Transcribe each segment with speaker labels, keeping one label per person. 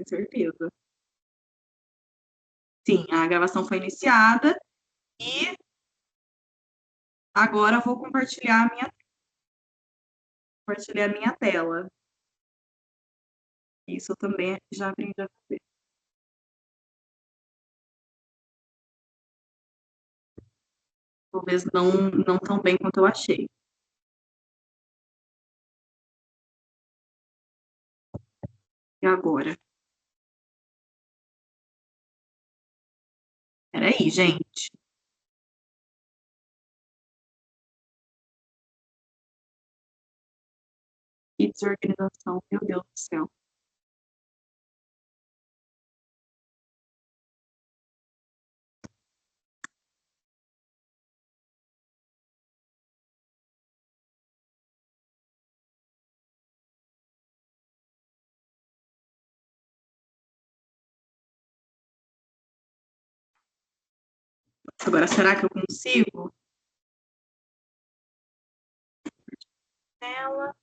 Speaker 1: tenho certeza. Sim, a gravação foi iniciada e agora vou compartilhar a minha tela. Isso eu também já aprendi a fazer. Talvez não tão bem quanto eu achei. E agora? Peraí, gente. Que desorganização, meu Deus do céu. Agora, será que eu consigo? Tela.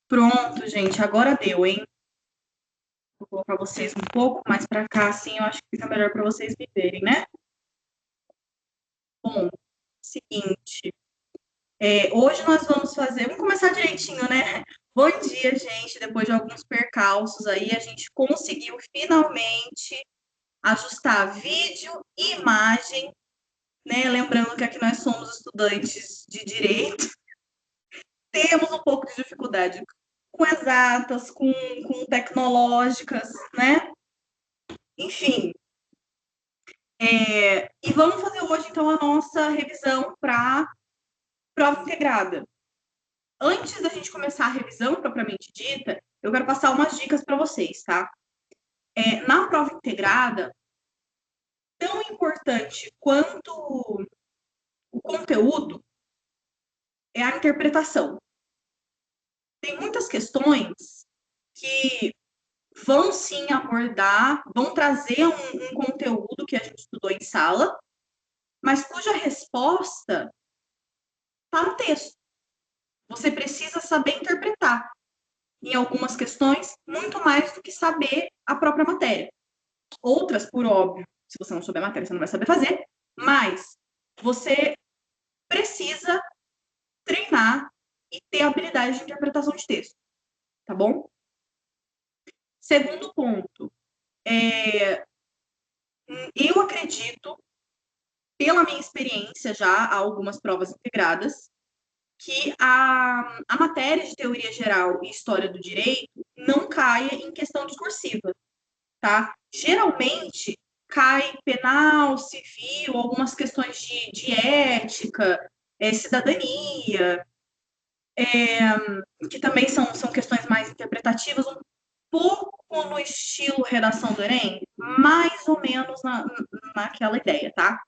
Speaker 1: Pronto, gente, agora deu, hein? Vou colocar vocês um pouco mais para cá, assim eu acho que fica melhor para vocês me verem, né? Bom, seguinte, hoje nós vamos fazer, vamos começar direitinho, né? Bom dia, gente. Depois de alguns percalços aí, a gente conseguiu finalmente ajustar vídeo e imagem, né? Lembrando que aqui nós somos estudantes de direito, temos um pouco de dificuldade com exatas, com tecnológicas, né? Enfim, e vamos fazer hoje, então, a nossa revisão para prova integrada. Antes da gente começar a revisão propriamente dita, eu quero passar umas dicas para vocês, tá? Na prova integrada, tão importante quanto o conteúdo é a interpretação. Tem muitas questões que vão sim abordar, vão trazer um conteúdo que a gente estudou em sala, mas cuja resposta está no texto. Você precisa saber interpretar. Em algumas questões, muito mais do que saber a própria matéria. Outras, por óbvio, se você não souber a matéria, você não vai saber fazer, mas você precisa treinar e ter habilidade de interpretação de texto, tá bom? Segundo ponto, eu acredito, pela minha experiência já, há algumas provas integradas, que a matéria de teoria geral e história do direito não caia em questão discursiva, tá? Geralmente cai penal, civil, algumas questões de ética, cidadania, que também são questões mais interpretativas, um pouco no estilo redação do Enem, mais ou menos naquela ideia, tá?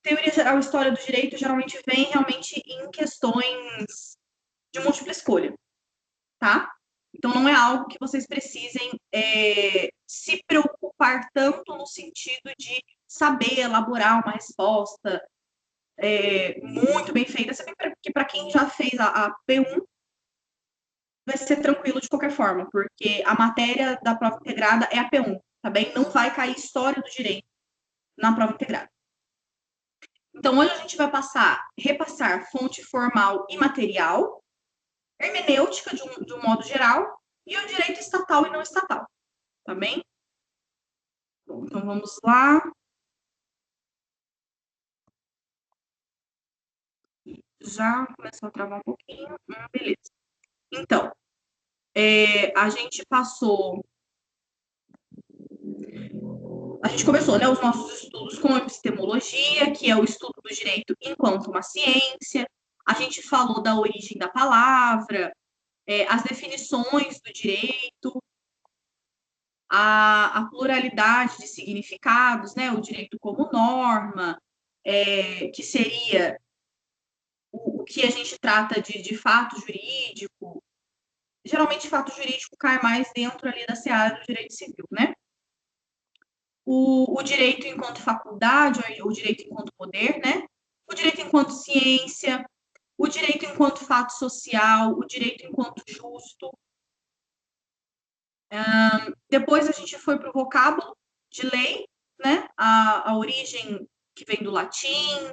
Speaker 1: Teoria geral e história do direito geralmente vem realmente em questões de múltipla escolha, tá? Então, não é algo que vocês precisem se preocupar tanto no sentido de saber elaborar uma resposta muito bem feita. Se bem que para quem já fez a P1, vai ser tranquilo de qualquer forma, porque a matéria da prova integrada é a P1, tá bem? Não vai cair história do direito na prova integrada. Então, hoje a gente vai repassar fonte formal e material, hermenêutica de um modo geral, e o direito estatal e não estatal, tá bem? Bom, então vamos lá. Já começou a travar um pouquinho. Beleza. Então, a gente começou, né, os nossos estudos com epistemologia, que é o estudo do direito enquanto uma ciência. A gente falou da origem da palavra, as definições do direito, a pluralidade de significados, né, o direito como norma, que seria o que a gente trata de fato jurídico, geralmente fato jurídico cai mais dentro ali da seara do direito civil, né? O direito enquanto faculdade, o direito enquanto poder, né? O direito enquanto ciência, o direito enquanto fato social, o direito enquanto justo. Depois a gente foi para o vocábulo de lei, né? A origem que vem do latim,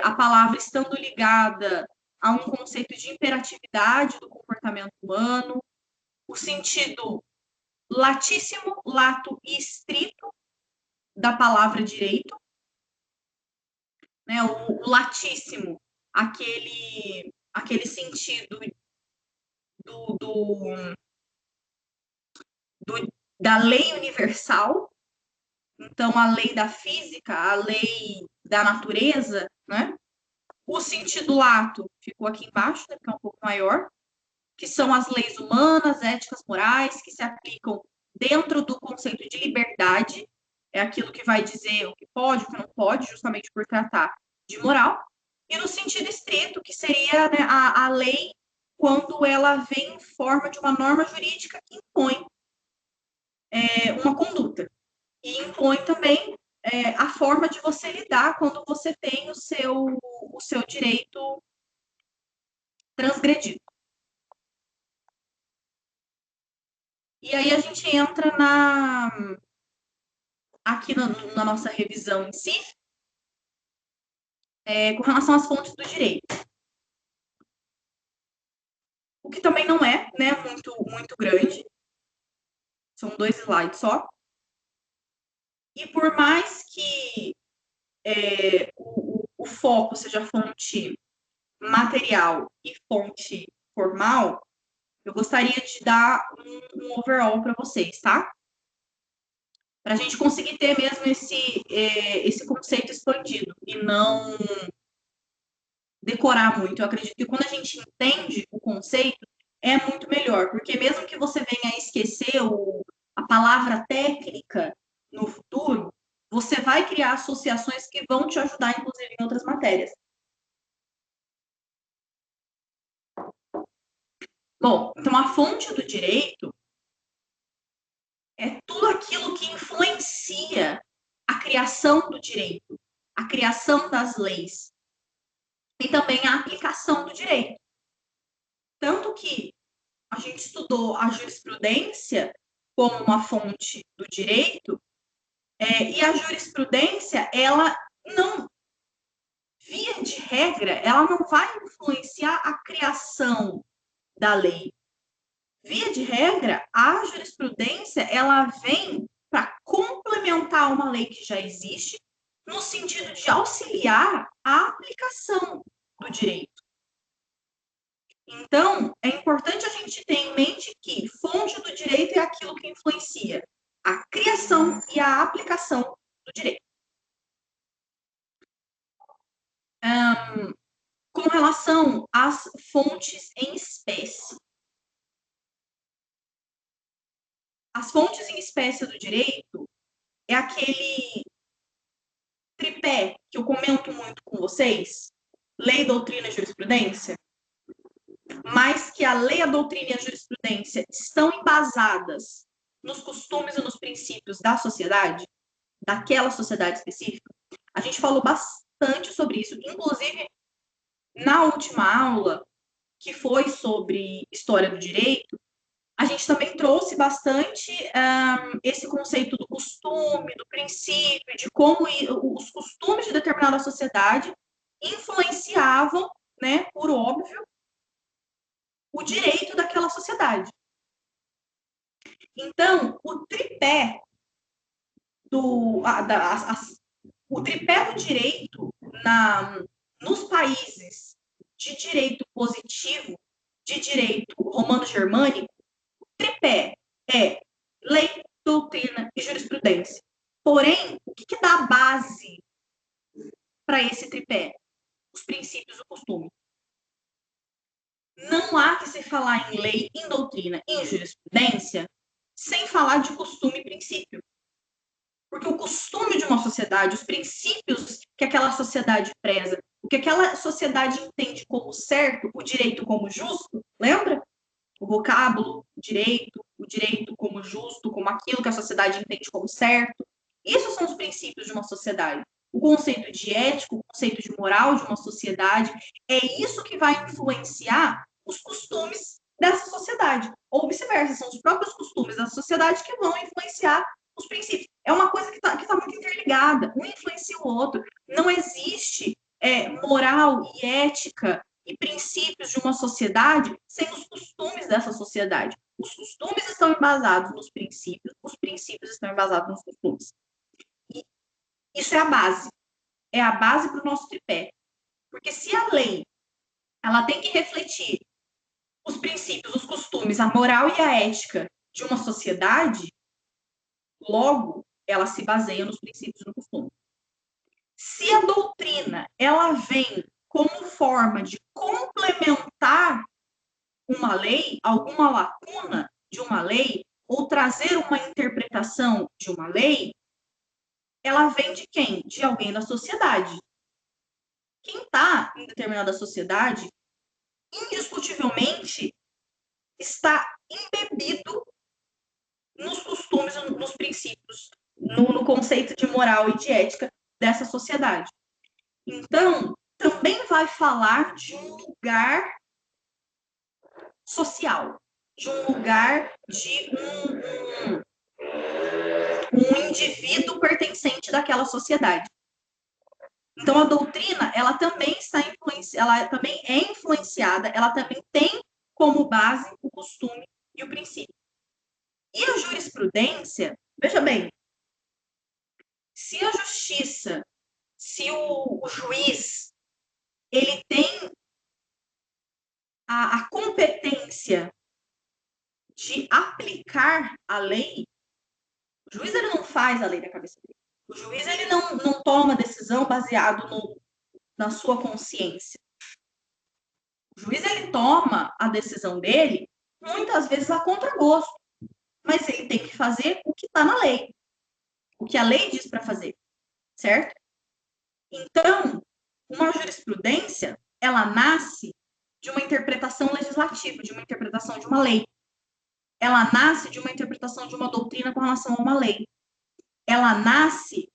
Speaker 1: a palavra estando ligada a um conceito de imperatividade do comportamento humano, o sentido latíssimo, lato e estrito da palavra direito, né? O latíssimo, aquele sentido do, do, da lei universal, então a lei da física, a lei da natureza, né? O sentido lato ficou aqui embaixo, né, porque é um pouco maior, que são as leis humanas, éticas, morais, que se aplicam dentro do conceito de liberdade, é aquilo que vai dizer o que pode, o que não pode, justamente por tratar de moral, e no sentido estrito, que seria, né, a lei quando ela vem em forma de uma norma jurídica que impõe uma conduta, e impõe também a forma de você lidar quando você tem o seu direito transgredido. E aí a gente entra aqui na nossa revisão em si, com relação às fontes do direito. O que também não é, né, muito grande. São 2 slides só. E por mais que o foco seja fonte material e fonte formal, eu gostaria de dar um overall para vocês, tá? Para a gente conseguir ter mesmo esse conceito expandido e não decorar muito. Eu acredito que quando a gente entende o conceito, é muito melhor, porque mesmo que você venha a esquecer a palavra técnica no futuro, você vai criar associações que vão te ajudar, inclusive, em outras matérias. Bom, então a fonte do direito é tudo aquilo que influencia a criação do direito, a criação das leis e também a aplicação do direito. Tanto que a gente estudou a jurisprudência como uma fonte do direito, e a jurisprudência, ela não, via de regra, ela não vai influenciar a criação da lei. Via de regra, a jurisprudência, ela vem para complementar uma lei que já existe, no sentido de auxiliar a aplicação do direito. Então, é importante a gente ter em mente que fonte do direito é aquilo que influencia a criação e a aplicação do direito. Com relação às fontes em espécie. As fontes em espécie do direito é aquele tripé que eu comento muito com vocês, lei, doutrina e jurisprudência, mas que a lei, a doutrina e a jurisprudência estão embasadas nos costumes e nos princípios da sociedade, daquela sociedade específica. A gente falou bastante sobre isso, inclusive na última aula, que foi sobre história do direito, a gente também trouxe bastante esse conceito do costume, do princípio, de como os costumes de determinada sociedade influenciavam, né, por óbvio, o direito daquela sociedade. Então, o tripé do direito nos países de direito positivo, de direito romano-germânico, tripé é lei, doutrina e jurisprudência. Porém, o que dá base para esse tripé? Os princípios do costume. Não há que se falar em lei, em doutrina, em jurisprudência, sem falar de costume e princípio. Porque o costume de uma sociedade, os princípios que aquela sociedade preza, o que aquela sociedade entende como certo, o direito como justo, lembra? o vocábulo o direito como justo, como aquilo que a sociedade entende como certo. Isso são os princípios de uma sociedade. O conceito de ético, o conceito de moral de uma sociedade, é isso que vai influenciar os costumes dessa sociedade. Ou vice-versa, são os próprios costumes da sociedade que vão influenciar os princípios. É uma coisa que tá muito interligada, um influencia o outro. Não existe moral e ética e princípios de uma sociedade sem os costumes dessa sociedade. Os costumes estão embasados nos princípios, os princípios estão embasados nos costumes. E isso é a base. É a base para o nosso tripé. Porque se a lei ela tem que refletir os princípios, os costumes, a moral e a ética de uma sociedade, logo, ela se baseia nos princípios e no costume. Se a doutrina ela vem como forma de complementar uma lei, alguma lacuna de uma lei, ou trazer uma interpretação de uma lei, ela vem de quem? De alguém da sociedade. Quem está em determinada sociedade, indiscutivelmente, está embebido nos costumes, nos princípios, no conceito de moral e de ética dessa sociedade. Então, também vai falar de um lugar social, de um lugar de um indivíduo pertencente daquela sociedade. Então, a doutrina, ela também ela também é influenciada, ela também tem como base o costume e o princípio. E a jurisprudência, veja bem, se a justiça, se o juiz, ele tem a competência de aplicar a lei, o juiz ele não faz a lei da cabeça dele. O juiz ele não toma decisão baseado na sua consciência. O juiz ele toma a decisão dele muitas vezes a contragosto, mas ele tem que fazer o que está na lei, o que a lei diz para fazer, certo? Então, uma jurisprudência ela nasce de uma interpretação legislativa, de uma interpretação de uma lei. Ela nasce de uma interpretação de uma doutrina com relação a uma lei. Ela nasce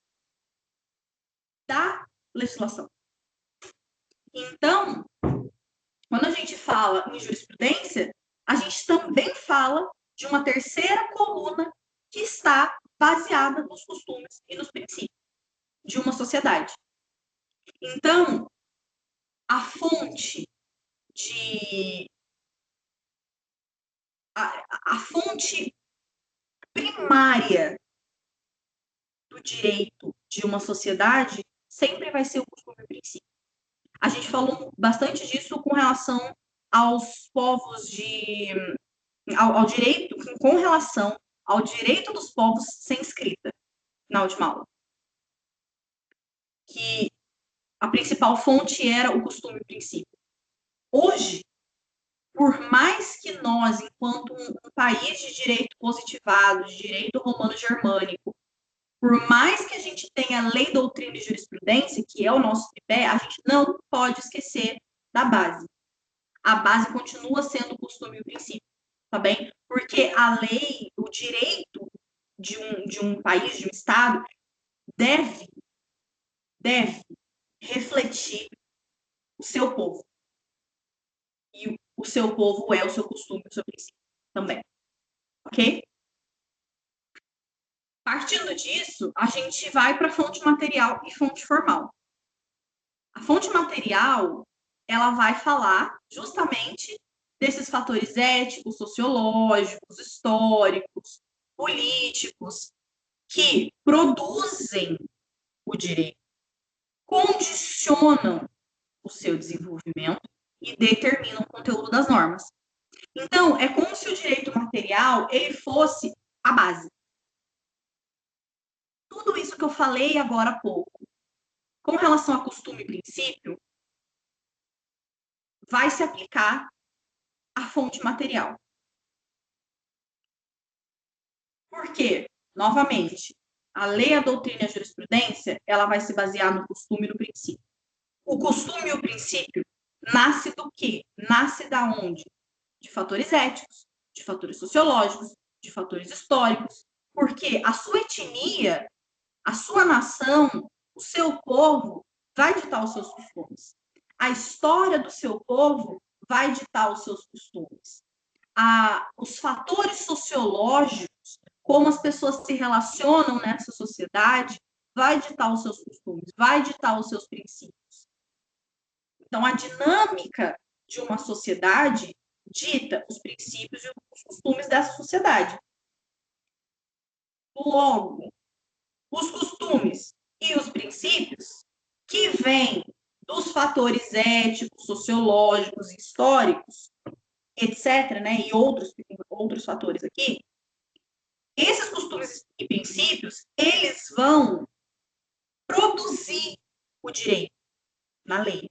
Speaker 1: da legislação. Então, quando a gente fala em jurisprudência, a gente também fala de uma terceira coluna que está baseada nos costumes e nos princípios de uma sociedade. Então, a fonte a fonte primária do direito de uma sociedade sempre vai ser o costume e o princípio. A gente falou bastante disso com relação aos povos ao direito, com relação ao direito dos povos sem escrita, na última aula. Que a principal fonte era o costume e o princípio. Hoje, por mais que nós, enquanto um país de direito positivado, de direito romano-germânico, por mais que a gente tenha lei, doutrina e jurisprudência, que é o nosso tripé, a gente não pode esquecer da base. A base continua sendo o costume e o princípio, tá bem? Porque a lei, o direito de um país, de um estado, deve refletir o seu povo. E o seu povo é o seu costume, o seu princípio também. Ok? Partindo disso, a gente vai para a fonte material e fonte formal. A fonte material, ela vai falar justamente desses fatores éticos, sociológicos, históricos, políticos, que produzem o direito, condicionam o seu desenvolvimento e determinam o conteúdo das normas. Então, é como se o direito material ele fosse a base. Tudo isso que eu falei agora há pouco, com relação a costume e princípio, vai se aplicar à fonte material. Por quê? Novamente, a lei, a doutrina e a jurisprudência, ela vai se basear no costume e no princípio. O costume e o princípio nasce do quê? Nasce da onde? de fatores éticos, de fatores sociológicos, de fatores históricos, porque a sua etnia, a sua nação, o seu povo vai ditar os seus costumes. A história do seu povo vai ditar os seus costumes. Os fatores sociológicos, como as pessoas se relacionam nessa sociedade, vai ditar os seus costumes, vai ditar os seus princípios. Então, a dinâmica de uma sociedade dita os princípios e os costumes dessa sociedade. Logo, os costumes e os princípios que vêm dos fatores éticos, sociológicos, históricos, etc., né, e outros fatores aqui, esses costumes e princípios, eles vão produzir o direito na lei.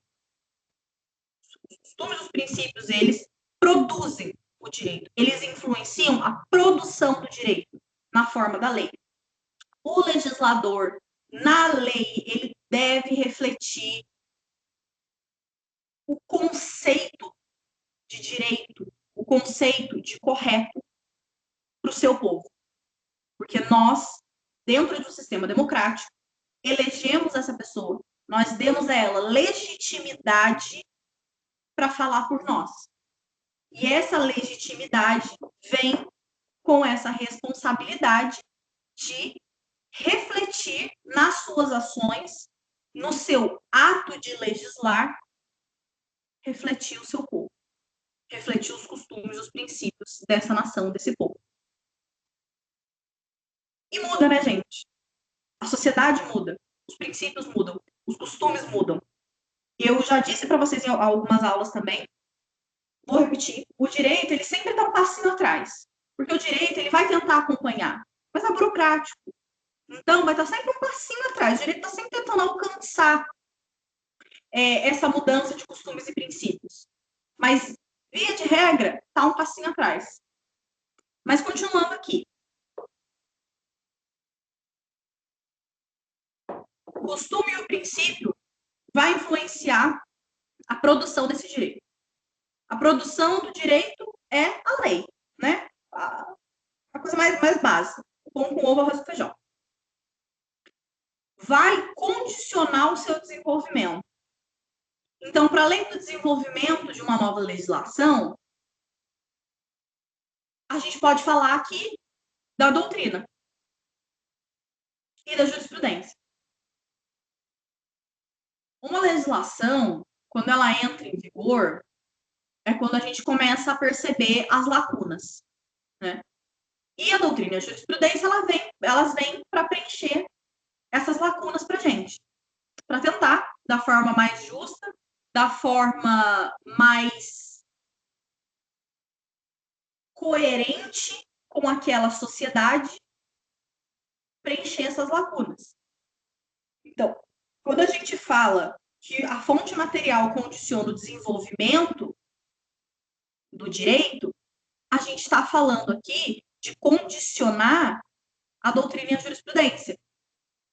Speaker 1: Os costumes e os princípios, eles produzem o direito. Eles influenciam a produção do direito na forma da lei. O legislador, na lei, ele deve refletir o conceito de direito, o conceito de correto para o seu povo. Porque nós, dentro do sistema democrático, elegemos essa pessoa, nós demos a ela legitimidade para falar por nós. E essa legitimidade vem com essa responsabilidade de refletir nas suas ações, no seu ato de legislar, refletir o seu povo, refletir os costumes, os princípios dessa nação, desse povo. E muda, né, gente? A sociedade muda, os princípios mudam, os costumes mudam. Eu já disse para vocês em algumas aulas também, vou repetir, o direito, ele sempre está um passinho atrás, porque o direito, ele vai tentar acompanhar, mas é burocrático. Então, vai estar sempre um passinho atrás, o direito está sempre tentando alcançar essa mudança de costumes e princípios. Mas, via de regra, está um passinho atrás. Mas, continuando aqui. O costume e o princípio vai influenciar a produção desse direito. A produção do direito é a lei, né? A coisa mais básica. Pão com ovo, arroz e feijão. Vai condicionar o seu desenvolvimento. Então, para além do desenvolvimento de uma nova legislação, a gente pode falar aqui da doutrina e da jurisprudência. Uma legislação, quando ela entra em vigor, é quando a gente começa a perceber as lacunas, né? E a doutrina e a jurisprudência, elas vêm para preencher essas lacunas para a gente, para tentar, da forma mais justa, da forma mais coerente com aquela sociedade, preencher essas lacunas. Então, quando a gente fala que a fonte material condiciona o desenvolvimento do direito, a gente está falando aqui de condicionar a doutrina e a jurisprudência.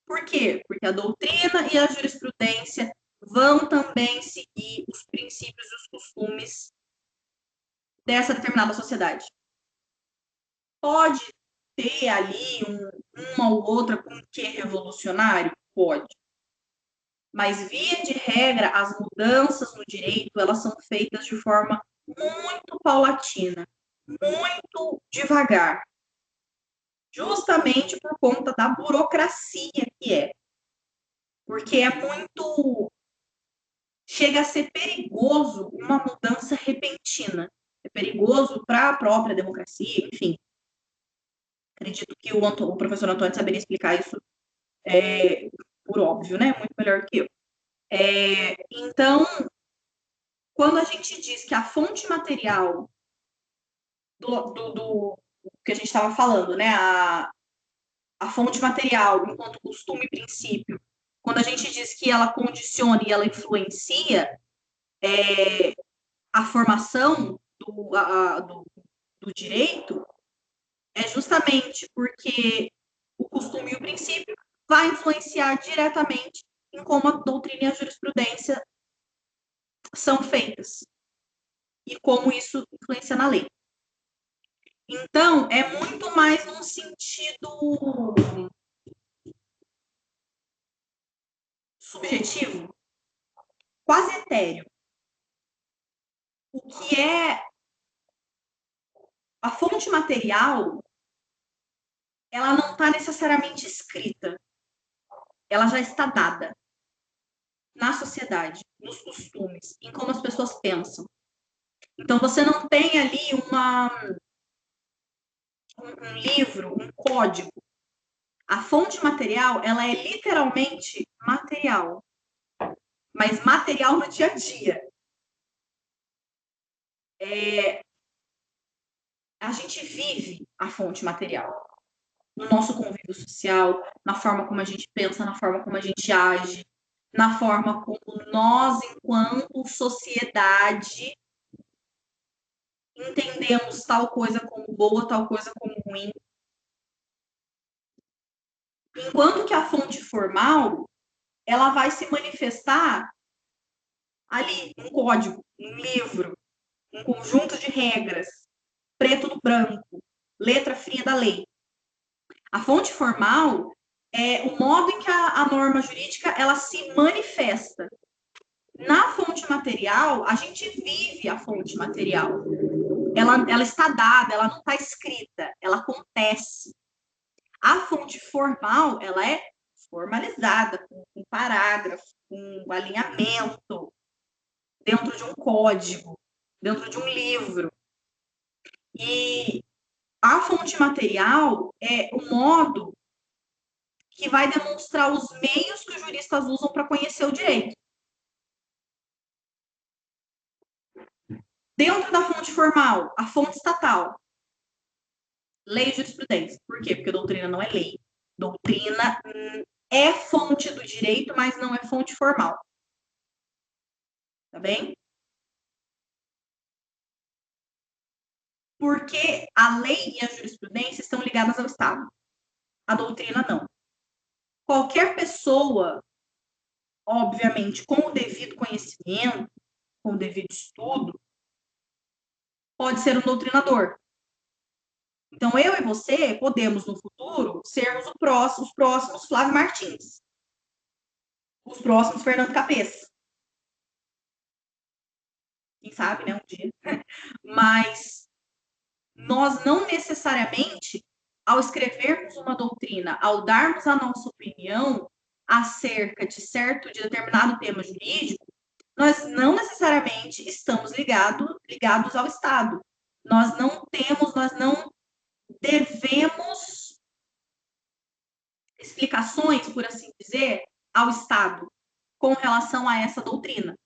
Speaker 1: Por quê? Porque a doutrina e a jurisprudência vão também seguir os princípios e os costumes dessa determinada sociedade. Pode ter ali uma ou outra com que revolucionário? Pode. Mas, via de regra, as mudanças no direito, elas são feitas de forma muito paulatina, muito devagar. Justamente por conta da burocracia que é. Porque é muito... Chega a ser perigoso uma mudança repentina. É perigoso para a própria democracia, enfim. Acredito que o professor Antônio saberia explicar isso por óbvio, né? Muito melhor que eu. Então, quando a gente diz que a fonte material do que a gente estava falando, né? A fonte material, enquanto costume e princípio, quando a gente diz que ela condiciona e ela influencia a formação do direito, é justamente porque o costume e o princípio vai influenciar diretamente em como a doutrina e a jurisprudência são feitas. e como isso influencia na lei. Então, é muito mais num sentido subjetivo, quase etéreo. O que é a fonte material, ela não está necessariamente escrita, ela já está dada na sociedade, nos costumes, em como as pessoas pensam. Então, você não tem ali um livro, um código. A fonte material, ela é literalmente material, mas material no dia a dia. A gente vive a fonte material no nosso convívio social, na forma como a gente pensa, na forma como a gente age, na forma como nós, enquanto sociedade, entendemos tal coisa como boa, tal coisa como ruim. Enquanto que a fonte formal, ela vai se manifestar ali, um código, um livro, um conjunto de regras, preto no branco, letra fria da lei. A fonte formal é o modo em que a norma jurídica ela se manifesta. Na fonte material, a gente vive a fonte material. Ela está dada, ela não está escrita, ela acontece. A fonte formal, ela é formalizada, com parágrafo, com alinhamento, dentro de um código, dentro de um livro. E a fonte material é o modo que vai demonstrar os meios que os juristas usam para conhecer o direito. Dentro da fonte formal, a fonte estatal, lei e jurisprudência. Por quê? Porque doutrina não é lei. Doutrina é fonte do direito, mas não é fonte formal. Tá bem? Porque a lei e a jurisprudência estão ligadas ao Estado. A doutrina não. Qualquer pessoa, obviamente, com o devido conhecimento, com o devido estudo, pode ser um doutrinador. Então, eu e você podemos, no futuro, sermos os próximos Flávio Martins, os próximos Fernando Capês. Quem sabe, né, um dia. Mas nós não necessariamente, ao escrevermos uma doutrina, ao darmos a nossa opinião acerca de determinado tema jurídico, nós não necessariamente estamos ligados ao Estado. Nós não devemos explicações, por assim dizer, ao Estado com relação a essa doutrina.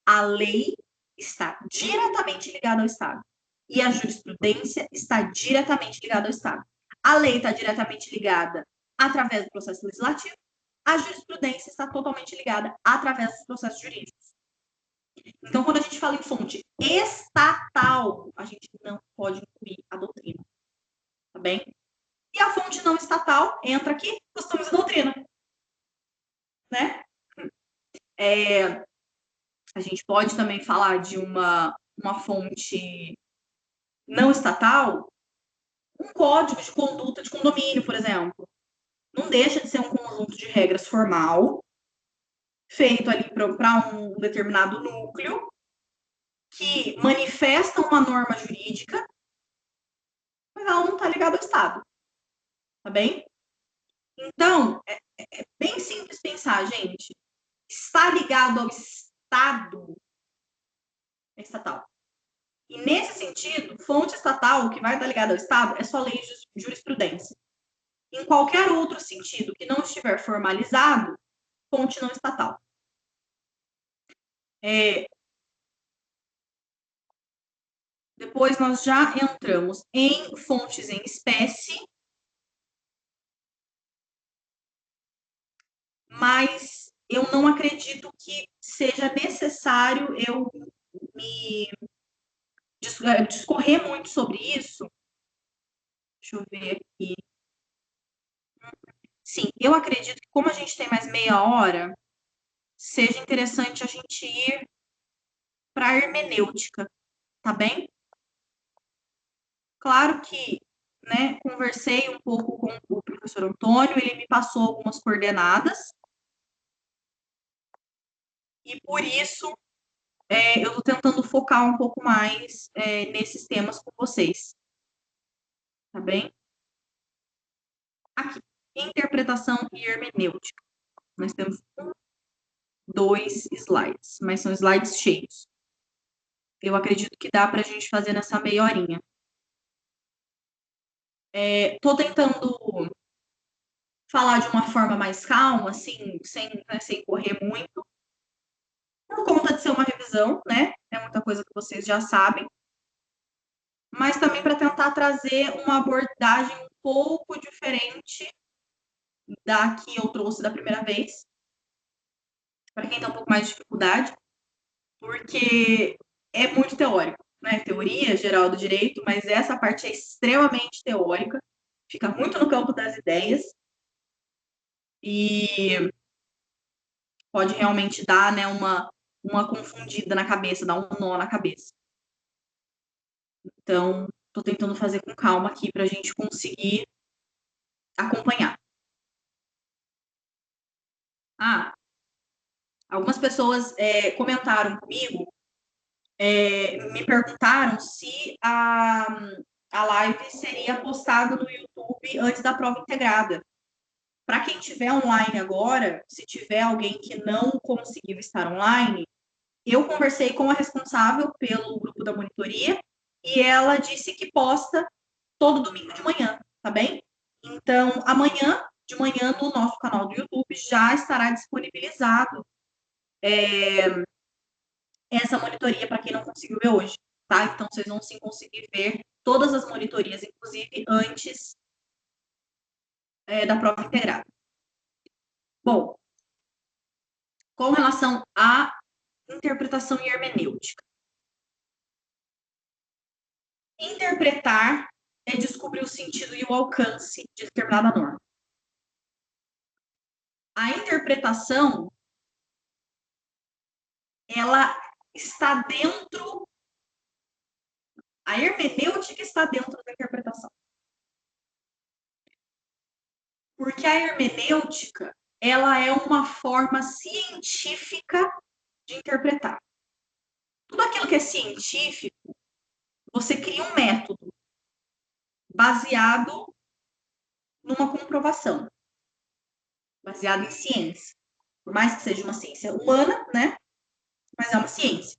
Speaker 1: A lei está diretamente ligada ao Estado e a jurisprudência está diretamente ligada ao Estado. A lei está diretamente ligada através do processo legislativo, a jurisprudência está totalmente ligada através dos processos jurídicos. Então, quando a gente fala em fonte estatal, a gente não pode incluir a doutrina, tá bem? E a fonte não estatal entra aqui, costumes e doutrina, né? A gente pode também falar de uma fonte não estatal, um código de conduta de condomínio, por exemplo. Não deixa de ser um conjunto de regras formal, feito ali para um determinado núcleo, que manifesta uma norma jurídica, mas ela não está ligada ao Estado. Tá bem? Então, é bem simples pensar, gente. Está ligado ao Estado é estatal. E nesse sentido, fonte estatal que vai estar ligada ao Estado é só lei de jurisprudência. Em qualquer outro sentido que não estiver formalizado, fonte não estatal. Depois nós já entramos em fontes em espécie, mas eu não acredito que seja necessário eu me discorrer muito sobre isso. Deixa eu ver aqui. Sim, eu acredito que como a gente tem mais meia hora, seja interessante a gente ir para a hermenêutica. tá bem? Claro que, né, conversei um pouco com o professor Antônio, ele me passou algumas coordenadas, e por isso eu estou tentando focar um pouco mais nesses temas com vocês, tá bem? Aqui, interpretação e hermenêutica. Nós temos 2 slides, mas são slides cheios. Eu acredito que dá para a gente fazer nessa meia horinha. Estou tentando falar de uma forma mais calma, assim, sem correr muito, por conta de ser uma revisão, né? É muita coisa que vocês já sabem, mas também para tentar trazer uma abordagem um pouco diferente da que eu trouxe da primeira vez, para quem tem um pouco mais de dificuldade, porque é muito teórico, né? Teoria geral do direito, mas essa parte é extremamente teórica, fica muito no campo das ideias e pode realmente dar, né, uma confundida na cabeça, dar um nó na cabeça. Então, estou tentando fazer com calma aqui para a gente conseguir acompanhar. Algumas pessoas comentaram comigo, me perguntaram se a live seria postada no YouTube antes da prova integrada. Para quem estiver online agora, se tiver alguém que não conseguiu estar online, eu conversei com a responsável pelo grupo da monitoria e ela disse que posta todo domingo de manhã, tá bem? Então, amanhã de manhã no nosso canal do YouTube já estará disponibilizado essa monitoria para quem não conseguiu ver hoje, tá? Então, vocês vão sim conseguir ver todas as monitorias, inclusive antes da prova integrada. Bom, com relação à interpretação e hermenêutica. Interpretar é descobrir o sentido e o alcance de determinada norma. A interpretação, ela está dentro, a hermenêutica está dentro da interpretação. Porque a hermenêutica, ela é uma forma científica de interpretar. Tudo aquilo que é científico, você cria um método baseado numa comprovação, baseado em ciência. Por mais que seja uma ciência humana, né? Mas é uma ciência.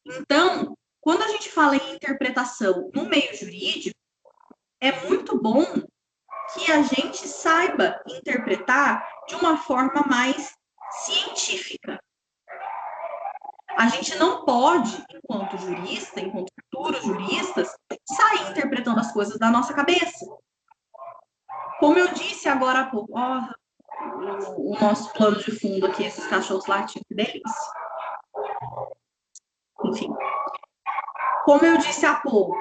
Speaker 1: Então, quando a gente fala em interpretação no meio jurídico, é muito bom que a gente saiba interpretar de uma forma mais científica. A gente não pode, enquanto jurista, enquanto futuros juristas, sair interpretando as coisas da nossa cabeça. Como eu disse agora há pouco, o nosso plano de fundo aqui, esses cachorros latindo, que delícia. Enfim, como eu disse há pouco,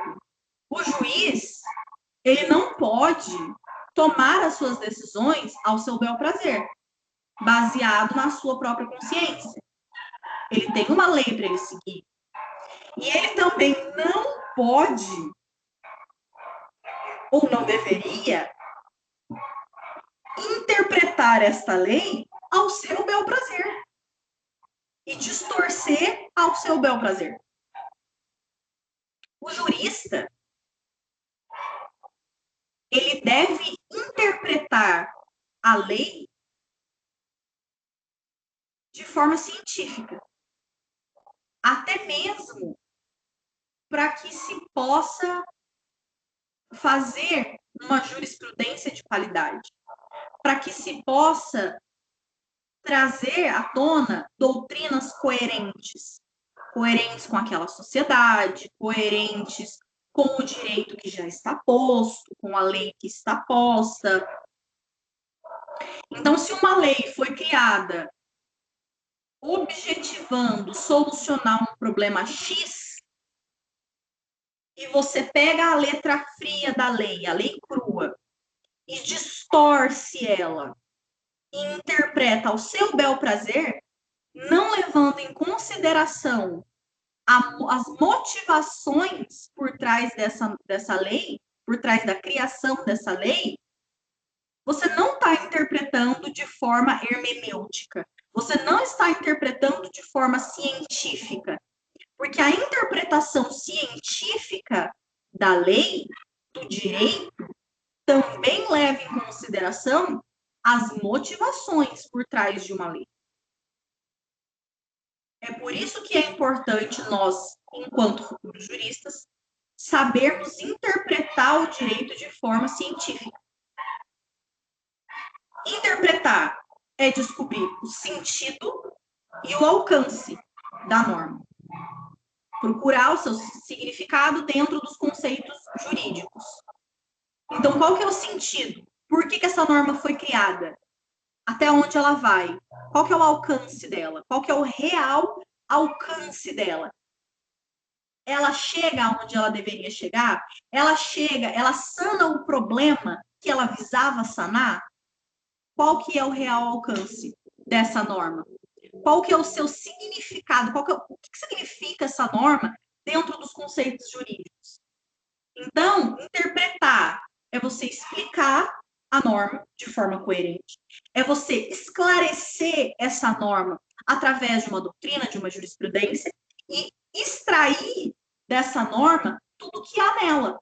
Speaker 1: o juiz, ele não pode tomar as suas decisões ao seu bel prazer, baseado na sua própria consciência. Ele tem uma lei para ele seguir. E ele também não pode, ou não deveria, interpretar esta lei ao seu bel prazer e distorcer ao seu bel prazer. O jurista, ele deve interpretar a lei de forma científica, até mesmo para que se possa fazer uma jurisprudência de qualidade, para que se possa trazer à tona doutrinas coerentes, coerentes com aquela sociedade, coerentes com o direito que já está posto, com a lei que está posta. Então, se uma lei foi criada objetivando solucionar um problema X, e você pega a letra fria da lei, a lei crua, e distorce ela, e interpreta ao seu bel prazer, não levando em consideração as motivações por trás dessa lei, por trás da criação dessa lei, você não está interpretando de forma hermenêutica. Você não está interpretando de forma científica. Porque a interpretação científica da lei, do direito, também leva em consideração as motivações por trás de uma lei. É por isso que é importante nós, enquanto futuros juristas, sabermos interpretar o direito de forma científica. Interpretar é descobrir o sentido e o alcance da norma. Procurar o seu significado dentro dos conceitos jurídicos. Então, qual que é o sentido? Por que essa norma foi criada? Até onde ela vai? Qual que é o alcance dela? Qual que é o real alcance dela? Ela chega onde ela deveria chegar? Ela chega, ela sana o problema que ela visava sanar? Qual que é o real alcance dessa norma? Qual que é o seu significado? O que significa essa norma dentro dos conceitos jurídicos? Então, interpretar é você explicar a norma de forma coerente, é você esclarecer essa norma através de uma doutrina, de uma jurisprudência e extrair dessa norma tudo que há nela,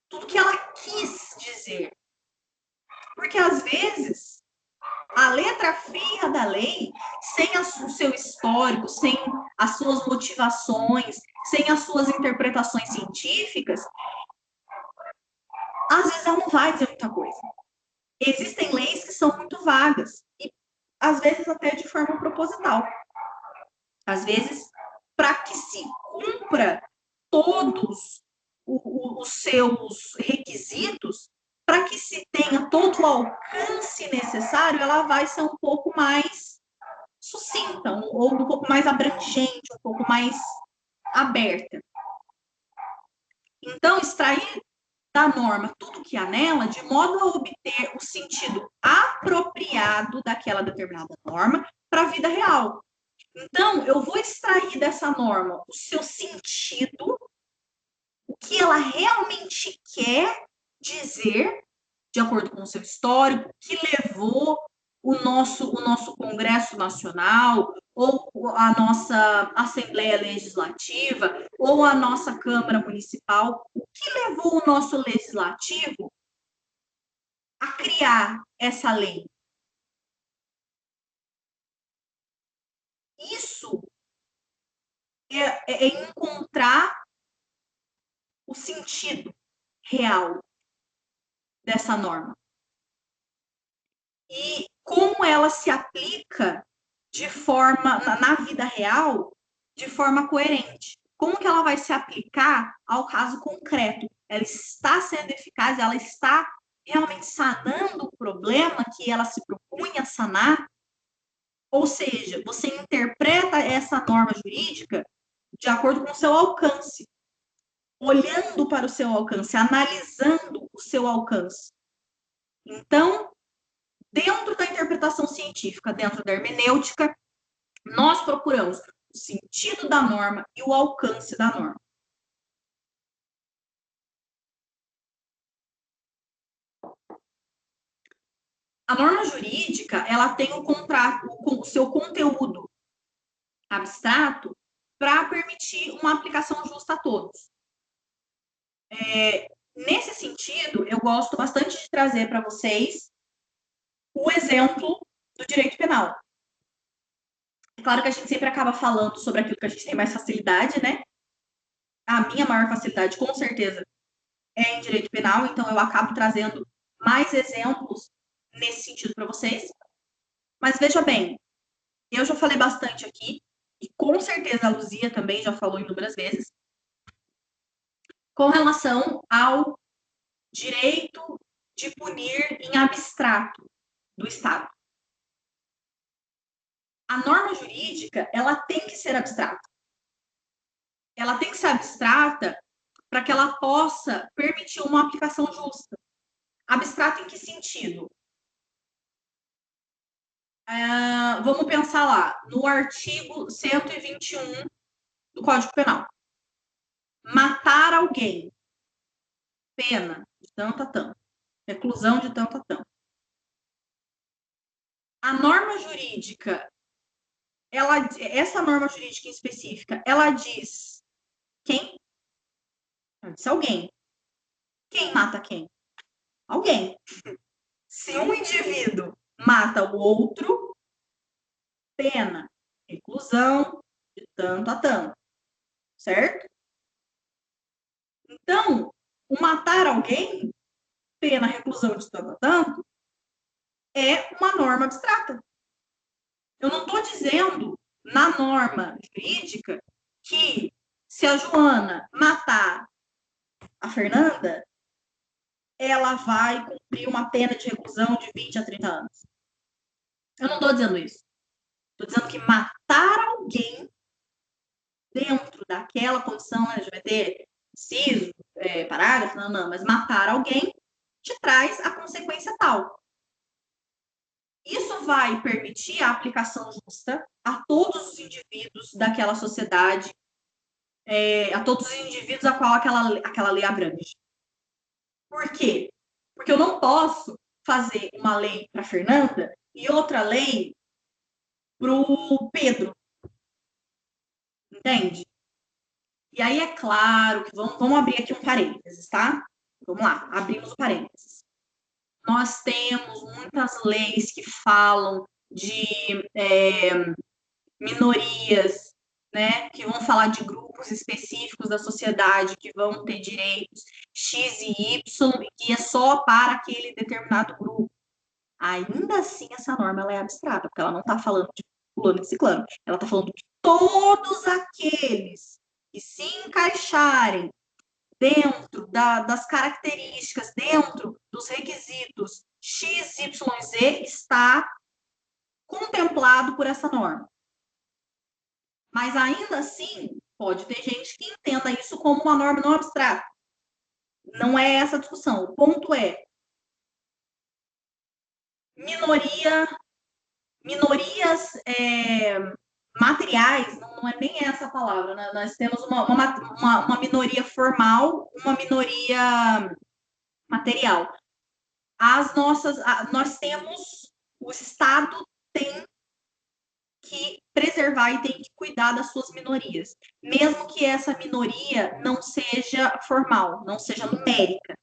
Speaker 1: tudo que ela quis dizer. Porque, às vezes, a letra fria da lei, sem o seu histórico, sem as suas motivações, sem as suas interpretações científicas, às vezes ela não vai dizer muita coisa. Existem leis que são muito vagas, e às vezes até de forma proposital. Às vezes, para que se cumpra todos os seus requisitos, para que se tenha todo o alcance necessário, ela vai ser um pouco mais sucinta, ou um pouco mais abrangente, um pouco mais aberta. Então, extrair da norma tudo que há nela, de modo a obter o sentido apropriado daquela determinada norma para a vida real. Então, eu vou extrair dessa norma o seu sentido, o que ela realmente quer dizer, de acordo com o seu histórico, que levou o nosso Congresso Nacional, ou a nossa Assembleia Legislativa, ou a nossa Câmara Municipal, o que levou o nosso Legislativo a criar essa lei. Isso é encontrar o sentido real dessa norma. E como ela se aplica de forma, na vida real, de forma coerente. Como que ela vai se aplicar ao caso concreto? Ela está sendo eficaz, ela está realmente sanando o problema que ela se propunha sanar? Ou seja, você interpreta essa norma jurídica de acordo com o seu alcance, olhando para o seu alcance, analisando o seu alcance. Então, dentro da interpretação científica, dentro da hermenêutica, nós procuramos o sentido da norma e o alcance da norma. A norma jurídica, ela tem o seu conteúdo abstrato para permitir uma aplicação justa a todos. Nesse sentido, eu gosto bastante de trazer para vocês o exemplo do direito penal. É claro que a gente sempre acaba falando sobre aquilo que a gente tem mais facilidade, né? A minha maior facilidade, com certeza, é em direito penal, então eu acabo trazendo mais exemplos nesse sentido para vocês. Mas veja bem, eu já falei bastante aqui, e com certeza a Luzia também já falou inúmeras vezes, com relação ao direito de punir em abstrato do Estado. A norma jurídica, ela tem que ser abstrata. Ela tem que ser abstrata para que ela possa permitir uma aplicação justa. Abstrata em que sentido? Vamos pensar lá, no artigo 121 do Código Penal. Matar alguém, pena de tanto a tanto, reclusão de tanto a tanto. A norma jurídica, essa norma jurídica em específica, ela diz quem? Ela diz alguém. Quem mata quem? Alguém. Se um indivíduo mata o outro, pena, reclusão de tanto a tanto, certo? Então, o matar alguém, pena, reclusão de tanto a tanto, é uma norma abstrata. Eu não estou dizendo na norma jurídica que se a Joana matar a Fernanda, ela vai cumprir uma pena de reclusão de 20 a 30 anos. Eu não estou dizendo isso. Estou dizendo que matar alguém dentro daquela condição LGBT, inciso, parágrafo, não, mas matar alguém te traz a consequência tal. Isso vai permitir a aplicação justa a todos os indivíduos daquela sociedade, a todos os indivíduos a qual aquela lei abrange. Por quê? Porque eu não posso fazer uma lei para Fernanda e outra lei para o Pedro. Entende? E aí é claro que vamos abrir aqui um parênteses, tá? Vamos lá, abrimos o parênteses. Nós temos muitas leis que falam de minorias, né? Que vão falar de grupos específicos da sociedade que vão ter direitos X e Y e que é só para aquele determinado grupo. Ainda assim, essa norma ela é abstrata, porque ela não está falando de fulano e ciclano. Ela está falando de todos aqueles que se encaixarem dentro das características, dentro dos requisitos X, Y, Z, está contemplado por essa norma. Mas ainda assim, pode ter gente que entenda isso como uma norma não abstrata. Não é essa a discussão. O ponto é minorias materiais, não é nem essa a palavra, né? Nós temos uma minoria formal, uma minoria material. Nós temos, o Estado tem que preservar e tem que cuidar das suas minorias, mesmo que essa minoria não seja formal, não seja numérica,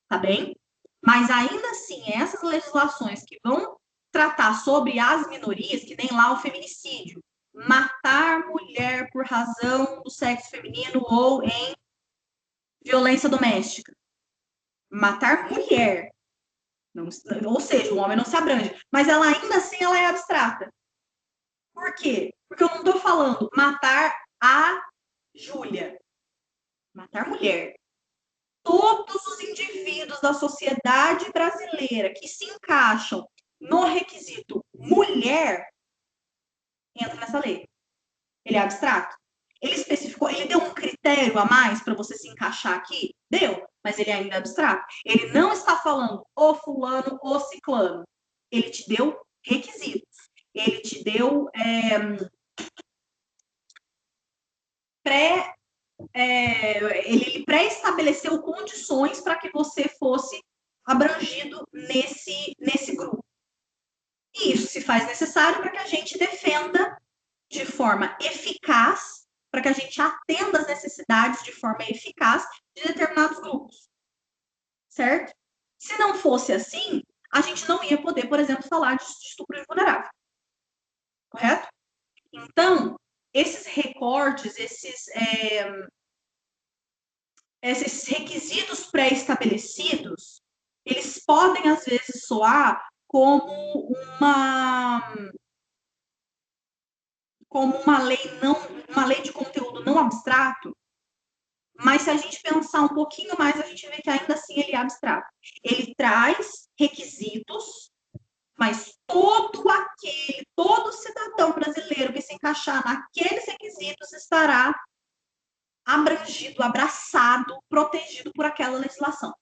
Speaker 1: tá bem? Mas ainda assim, essas legislações que vão tratar sobre as minorias, que nem lá o feminicídio, matar mulher por razão do sexo feminino ou em violência doméstica, matar mulher, não, ou seja, o homem não se abrange, mas ela ainda assim ela é abstrata. Por quê? Porque eu não estou falando matar a Júlia, matar mulher. Todos os indivíduos da sociedade brasileira que se encaixam no requisito mulher entra nessa lei. Ele é abstrato. Ele especificou, ele deu um critério a mais para você se encaixar aqui? Deu, mas ele ainda é abstrato. Ele não está falando o fulano, o ciclano. Ele te deu requisitos. Ele te deu ele pré-estabeleceu condições para que você fosse abrangido nesse grupo. E isso se faz necessário para que a gente defenda de forma eficaz, para que a gente atenda às necessidades de forma eficaz de determinados grupos. Certo? Se não fosse assim, a gente não ia poder, por exemplo, falar de estupro de vulnerável. Correto? Então, esses recortes, esses requisitos pré-estabelecidos, eles podem, às vezes, soar como uma lei de conteúdo não abstrato, mas se a gente pensar um pouquinho mais, a gente vê que ainda assim ele é abstrato. Ele traz requisitos, mas todo cidadão brasileiro que se encaixar naqueles requisitos estará abrangido, abraçado, protegido por aquela legislação.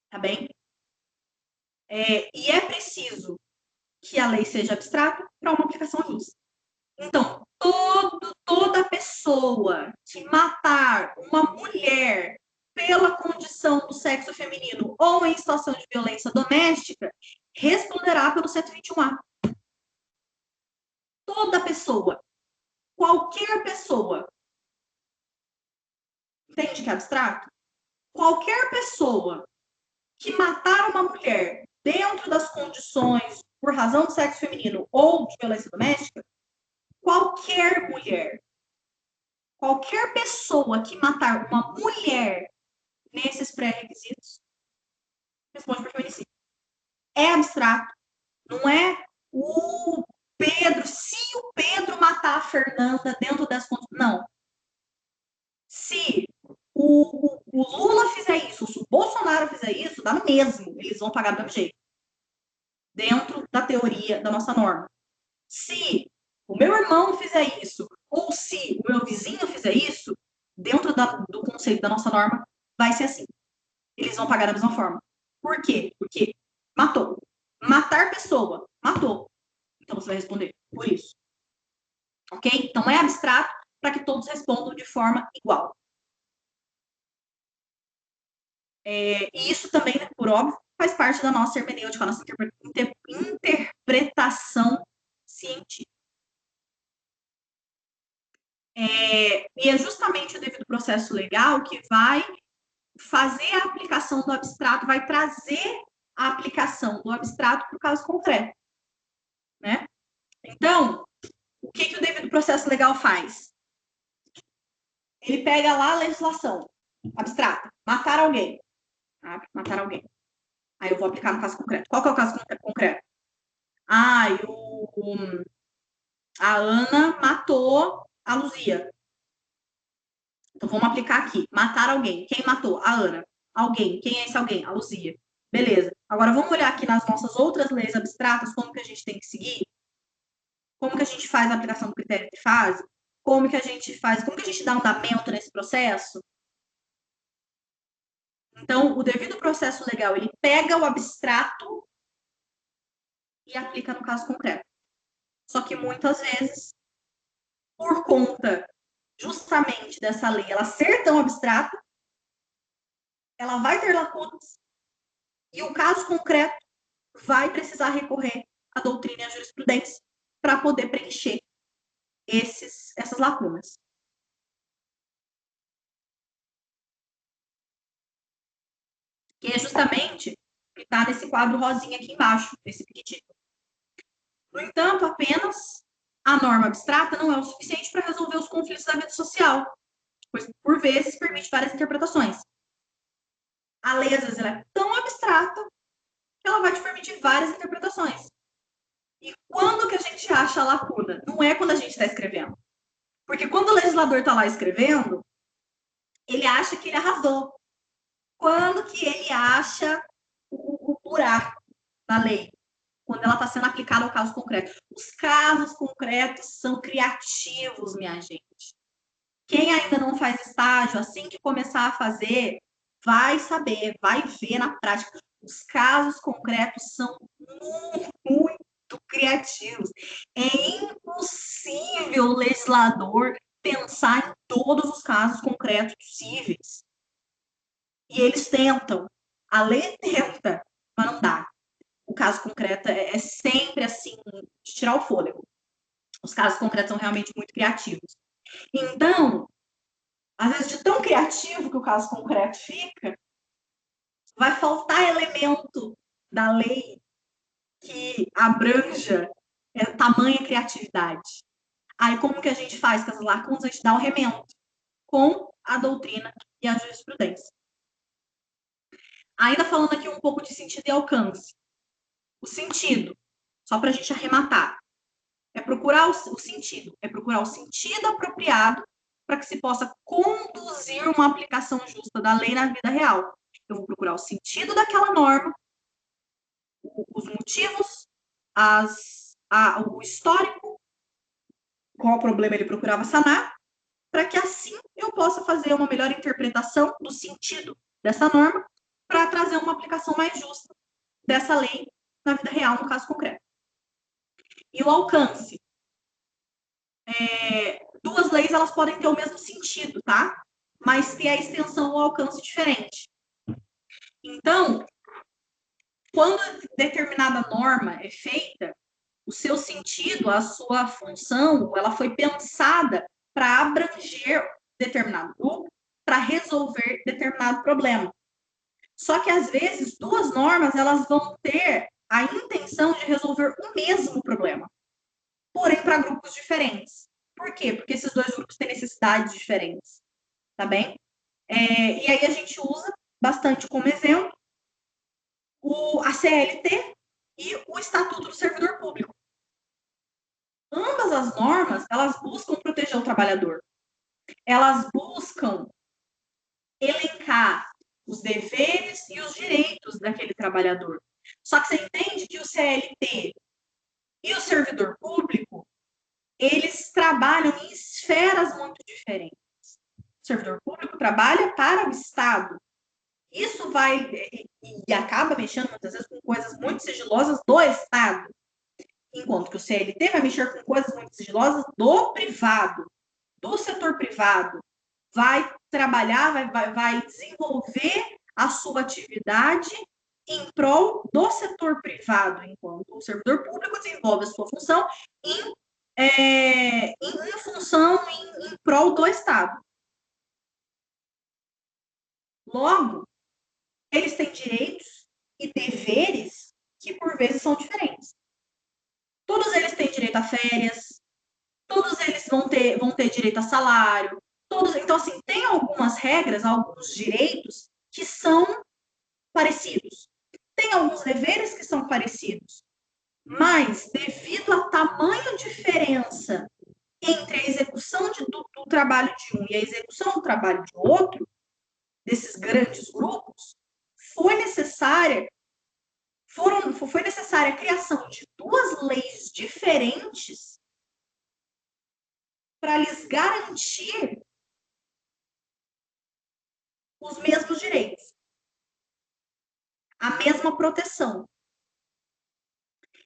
Speaker 1: Tá bem? E é preciso que a lei seja abstrata para uma aplicação justa. Então, toda pessoa que matar uma mulher pela condição do sexo feminino ou em situação de violência doméstica responderá pelo 121A. Toda pessoa, qualquer pessoa, entende que é abstrato? Qualquer pessoa que matar uma mulher dentro das condições por razão do sexo feminino ou de violência doméstica, qualquer mulher, qualquer pessoa que matar uma mulher nesses pré-requisitos responde por feminicídio. É abstrato, não é o Pedro, se o Pedro matar a Fernanda dentro das condições, não. Se o Lula fizer isso, se o Bolsonaro fizer isso, dá no mesmo, eles vão pagar do mesmo jeito. Dentro da teoria da nossa norma. Se o meu irmão fizer isso, ou se o meu vizinho fizer isso, dentro do conceito da nossa norma, vai ser assim. Eles vão pagar da mesma forma. Por quê? Porque matou. Matar pessoa, matou. Então você vai responder por isso. Ok? Então é abstrato para que todos respondam de forma igual. E isso também, né, por óbvio, faz parte da nossa hermenêutica, a nossa interpretação científica. E é justamente o devido processo legal que vai fazer a aplicação do abstrato, vai trazer a aplicação do abstrato para o caso concreto. Né? Então, o que o devido processo legal faz? Ele pega lá a legislação abstrata, matar alguém. Tá? Matar alguém. Aí eu vou aplicar no caso concreto. Qual que é o caso concreto? A Ana matou a Luzia. Então vamos aplicar aqui. Matar alguém. Quem matou? A Ana. Alguém. Quem é esse alguém? A Luzia. Beleza. Agora vamos olhar aqui nas nossas outras leis abstratas como que a gente tem que seguir. Como que a gente faz a aplicação do critério de fase? Como que a gente dá andamento nesse processo? Então, o devido processo legal, ele pega o abstrato e aplica no caso concreto. Só que muitas vezes, por conta justamente dessa lei, ela ser tão abstrata, ela vai ter lacunas e o caso concreto vai precisar recorrer à doutrina e à jurisprudência para poder preencher essas lacunas. Que é justamente o que está nesse quadro rosinha aqui embaixo, nesse pequitito. No entanto, apenas a norma abstrata não é o suficiente para resolver os conflitos da vida social, pois, por vezes, permite várias interpretações. A lei, às vezes, ela é tão abstrata que ela vai te permitir várias interpretações. E quando que a gente acha a lacuna? Não é quando a gente está escrevendo. Porque quando o legislador está lá escrevendo, ele acha que ele arrasou. Quando que ele acha o buraco da lei? Quando ela está sendo aplicada ao caso concreto. Os casos concretos são criativos, minha gente. Quem ainda não faz estágio, assim que começar a fazer, vai saber, vai ver na prática. Os casos concretos são muito criativos. É impossível o legislador pensar em todos os casos concretos possíveis. E eles tentam. A lei tenta, mas não dá. O caso concreto é sempre assim, de tirar o fôlego. Os casos concretos são realmente muito criativos. Então, às vezes, de tão criativo que o caso concreto fica, vai faltar elemento da lei que abranja tamanha criatividade. Aí, como que a gente faz com as lacunas? A gente dá o remendo com a doutrina e a jurisprudência. Ainda falando aqui um pouco de sentido e alcance. O sentido, só para a gente arrematar, é procurar o sentido, é procurar o sentido apropriado para que se possa conduzir uma aplicação justa da lei na vida real. Eu vou procurar o sentido daquela norma, os motivos, o histórico, qual problema ele procurava sanar, para que assim eu possa fazer uma melhor interpretação do sentido dessa norma para trazer uma aplicação mais justa dessa lei na vida real, no caso concreto. E o alcance. duas leis elas podem ter o mesmo sentido, tá? Mas ter a extensão ou alcance diferente. Então, quando determinada norma é feita, o seu sentido, a sua função, ela foi pensada para abranger determinado grupo, para resolver determinado problema. Só que às vezes duas normas elas vão ter a intenção de resolver o mesmo problema, porém para grupos diferentes. Por quê? Porque esses dois grupos têm necessidades diferentes, tá bem? E aí a gente usa bastante como exemplo a CLT e o Estatuto do Servidor Público. Ambas as normas, elas buscam proteger o trabalhador. Elas buscam elencar os deveres e os direitos daquele trabalhador. Só que você entende que o CLT e o servidor público, eles trabalham em esferas muito diferentes. O servidor público trabalha para o Estado. Isso vai e acaba mexendo muitas vezes com coisas muito sigilosas do Estado. Enquanto que o CLT vai mexer com coisas muito sigilosas do privado, do setor privado. Vai trabalhar, vai desenvolver a sua atividade em prol do setor privado, enquanto o servidor público desenvolve a sua função em função, em prol do Estado. Logo, eles têm direitos e deveres que, por vezes, são diferentes. Todos eles têm direito a férias, todos eles vão ter direito a salário, todos. Então, assim, tem algumas regras, alguns direitos que são parecidos. Tem alguns deveres que são parecidos. Mas, devido à tamanha diferença entre a execução do trabalho de um e a execução do trabalho de outro, desses grandes grupos, foi necessária a criação de duas leis diferentes para lhes garantir os mesmos direitos, a mesma proteção.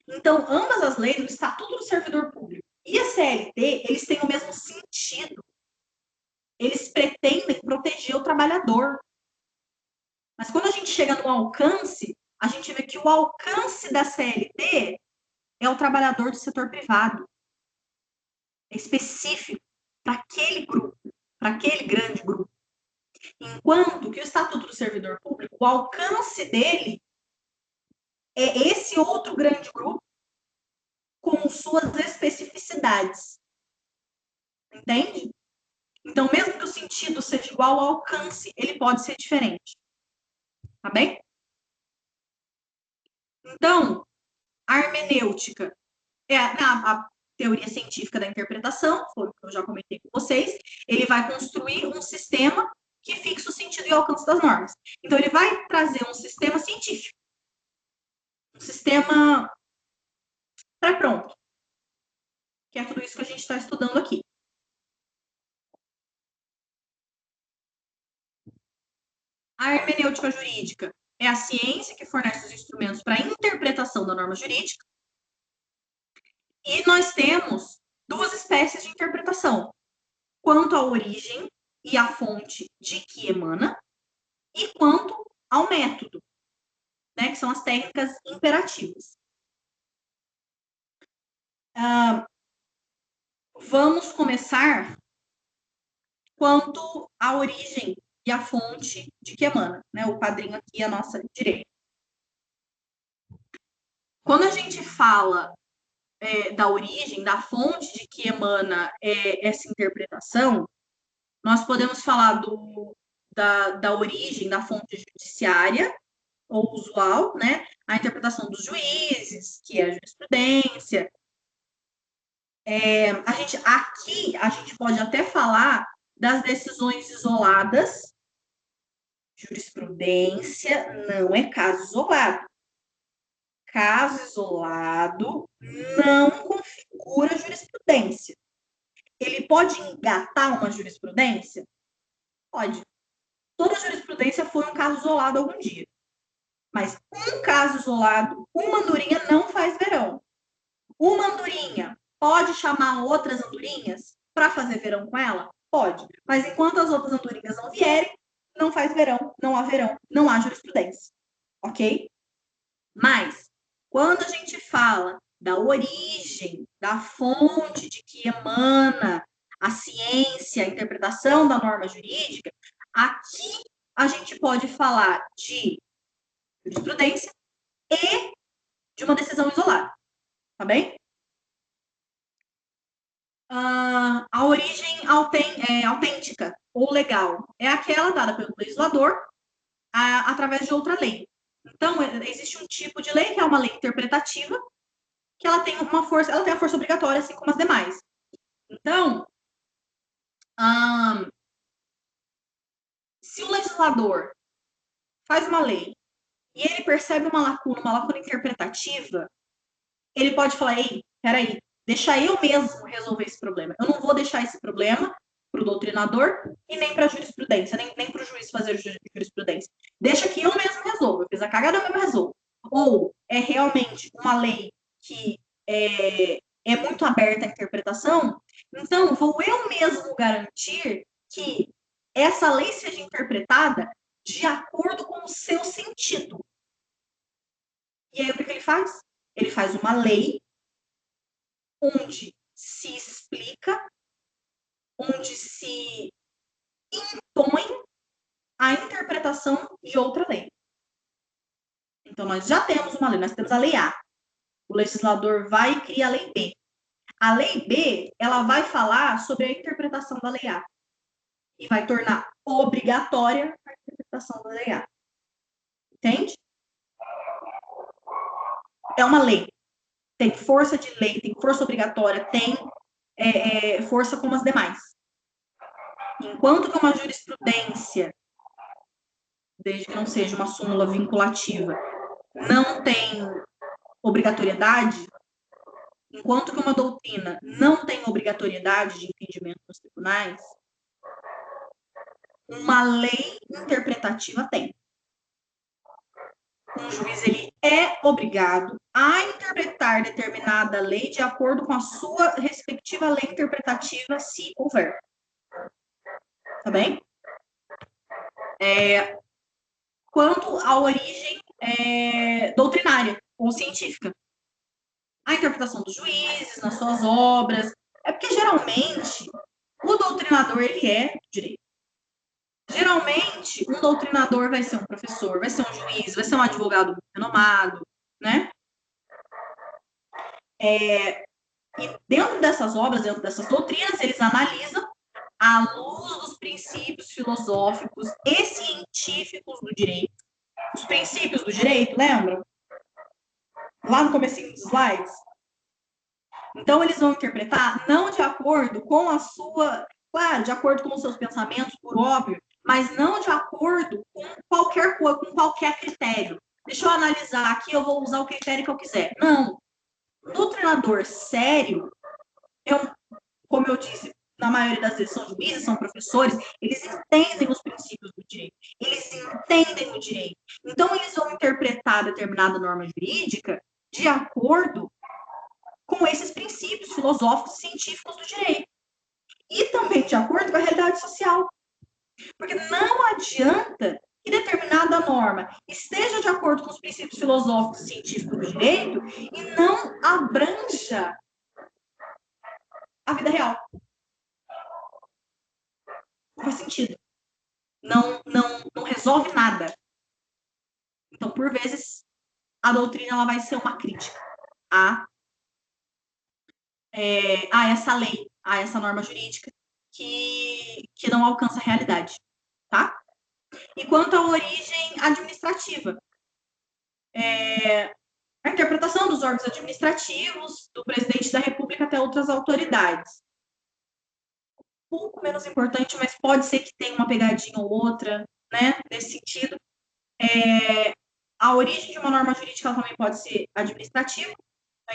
Speaker 1: Então, ambas as leis, o Estatuto do Servidor Público e a CLT, eles têm o mesmo sentido. Eles pretendem proteger o trabalhador. Mas quando a gente chega no alcance, a gente vê que o alcance da CLT é o trabalhador do setor privado. É específico para aquele grupo, para aquele grande grupo. Enquanto que o Estatuto do Servidor Público, o alcance dele é esse outro grande grupo com suas especificidades. Entende? Então, mesmo que o sentido seja igual ao alcance, ele pode ser diferente. Tá bem? Então, a hermenêutica é a teoria científica da interpretação, foi o que eu já comentei com vocês. Ele vai construir um sistema que fixa o sentido e o alcance das normas. Então, ele vai trazer um sistema científico. Um sistema pré-pronto. Que é tudo isso que a gente está estudando aqui. A hermenêutica jurídica é a ciência que fornece os instrumentos para a interpretação da norma jurídica. E nós temos duas espécies de interpretação, quanto à origem e à fonte de que emana, e quanto ao método, né, que são as técnicas imperativas. Vamos começar quanto à origem e à fonte de que emana, né, o quadrinho aqui à nossa direita. Quando a gente fala da origem, da fonte de que emana essa interpretação, nós podemos falar da origem da fonte judiciária ou usual, né? A interpretação dos juízes, que é a jurisprudência. Aqui a gente pode até falar das decisões isoladas. Jurisprudência não é caso isolado. Caso isolado não configura jurisprudência. Ele pode engatar uma jurisprudência? Pode. Toda jurisprudência foi um caso isolado algum dia. Mas um caso isolado, uma andorinha não faz verão. Uma andorinha Pode chamar outras andorinhas para fazer verão com ela? Pode. Mas enquanto as outras andorinhas não vierem, não faz verão, não há jurisprudência. Ok? Mas, quando a gente fala da origem, da fonte de que emana a ciência, a interpretação da norma jurídica, aqui a gente pode falar de jurisprudência e de uma decisão isolada. Tá bem? A origem autêntica ou legal é aquela dada pelo legislador através de outra lei. Então, existe um tipo de lei que é uma lei interpretativa, que ela tem uma força, ela tem a força obrigatória, assim como as demais. Então, se o legislador faz uma lei e ele percebe uma lacuna interpretativa, ele pode falar, ei, peraí, deixa eu mesmo resolver esse problema. Eu não vou deixar esse problema para o doutrinador e nem para a jurisprudência, nem para o juiz fazer jurisprudência. Deixa que eu mesmo resolvo. Eu fiz a cagada, eu mesmo resolvo. Ou é realmente uma lei que é muito aberta à interpretação, então vou eu mesmo garantir que essa lei seja interpretada de acordo com o seu sentido. E aí, o que ele faz? Ele faz uma lei onde se explica, onde se impõe a interpretação de outra lei. Então, nós já temos uma lei, nós temos a lei A. O legislador vai e cria a lei B. A lei B, ela vai falar sobre a interpretação da lei A. E vai tornar obrigatória a interpretação da lei A. Entende? É uma lei. Tem força de lei, tem força obrigatória, tem força como as demais. Enquanto que uma jurisprudência, desde que não seja uma súmula vinculativa, não tem obrigatoriedade, enquanto que uma doutrina não tem obrigatoriedade de entendimento nos tribunais, uma lei interpretativa tem. Um juiz ele é obrigado a interpretar determinada lei de acordo com a sua respectiva lei interpretativa, se houver. Tá bem? Quanto à origem doutrinária ou científica, a interpretação dos juízes nas suas obras, é porque geralmente o doutrinador ele é direito. Geralmente, um doutrinador vai ser um professor, vai ser um juiz, vai ser um advogado renomado, né? E dentro dessas obras, dentro dessas doutrinas, eles analisam à luz dos princípios filosóficos e científicos do direito. Os princípios do direito, lembram? Lá no comecinho dos slides. Então, eles vão interpretar não de acordo com a sua... Claro, de acordo com os seus pensamentos, por óbvio, mas não de acordo com qualquer critério. Deixa eu analisar aqui, eu vou usar o critério que eu quiser. Não. O doutrinador sério, como eu disse, na maioria das vezes são juízes, são professores, eles entendem os princípios do direito, eles entendem o direito. Então, eles vão interpretar determinada norma jurídica de acordo com esses princípios filosóficos e científicos do direito. E também de acordo com a realidade social. Porque não adianta que determinada norma esteja de acordo com os princípios filosóficos e científicos do direito e não abranja a vida real. Não faz sentido. Não resolve nada. Então, por vezes, a doutrina ela vai ser uma crítica a essa lei, a essa norma jurídica que não alcança a realidade, tá? E quanto à origem administrativa, a interpretação dos órgãos administrativos, do presidente da República até outras autoridades. Um pouco menos importante, mas pode ser que tenha uma pegadinha ou outra, né, nesse sentido. A origem de uma norma jurídica também pode ser administrativa,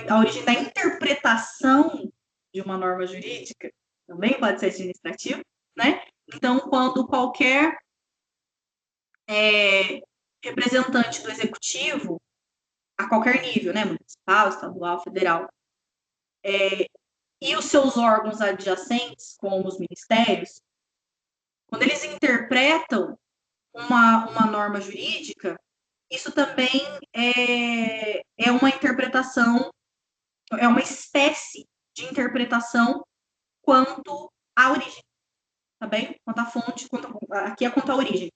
Speaker 1: a origem da interpretação de uma norma jurídica também pode ser administrativa, né? Então, quando qualquer representante do executivo, a qualquer nível, né, municipal, estadual, federal, e os seus órgãos adjacentes, como os ministérios, quando eles interpretam uma norma jurídica, isso também é uma interpretação, é uma espécie de interpretação quanto à origem, tá bem? Quanto à fonte, aqui é quanto à origem.